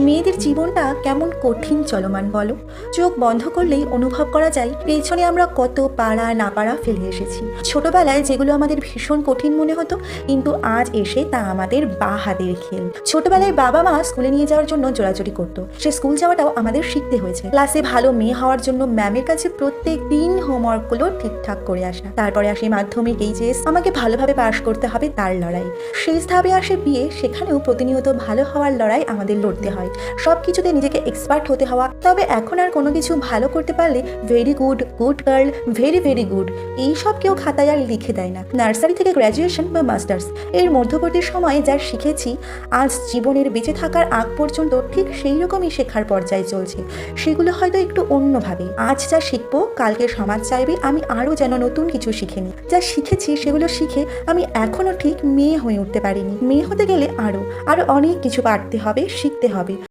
মেয়েদের জীবনটা কেমন কঠিন চলমান বলো। চোখ বন্ধ করলেই অনুভব করা যায় পেছনে আমরা কত পারা না পারা ফেলে এসেছি। ছোটবেলায় যেগুলো আমাদের ভীষণ কঠিন মনে হতো, কিন্তু আজ এসে তা আমাদের বা হাতের খেল। ছোটবেলায় বাবা মা স্কুলে নিয়ে যাওয়ার জন্য জোরাজুরি করতো, সে স্কুল যাওয়াটাও আমাদের শিখতে হয়েছে। ক্লাসে ভালো মেয়ে হওয়ার জন্য ম্যামের কাছে প্রত্যেক দিন হোমওয়ার্কগুলো ঠিকঠাক করে আসা। তারপরে আসে মাধ্যমিক, এইচএস, আমাকে ভালোভাবে পাশ করতে হবে তার লড়াই। শেষ ধাপে আসে বিয়ে, সেখানেও প্রতিনিয়ত ভালো হওয়ার লড়াই আমাদের লড়তে হয়। সব কিছুতে নিজেকে এক্সপার্ট হতে হওয়া। তবে এখন আর কোনো কিছু ভালো করতে পারলে very good, good girl, very very good এইসব কেউ খাতায় আর লিখে দেয় না। নার্সারি থেকে গ্র্যাজুয়েশন বা মাস্টার্স, এর মধ্যবর্তী সময়ে যা শিখেছি আজ জীবনের বেঁচে থাকার আগ পর্যন্ত ঠিক সেই রকমই শেখার পর্যায়ে চলছে। সেগুলো হয়তো একটু অন্যভাবে। আজ যা শিখবো কালকে সমাজ চাইবে আমি আরও যেন নতুন কিছু শিখে নিই। যা শিখেছি সেগুলো শিখে আমি এখনও ঠিক মেয়ে হয়ে উঠতে পারিনি। মেয়ে হতে গেলে আরও অনেক কিছু পারতে হবে, শিখতে হবে।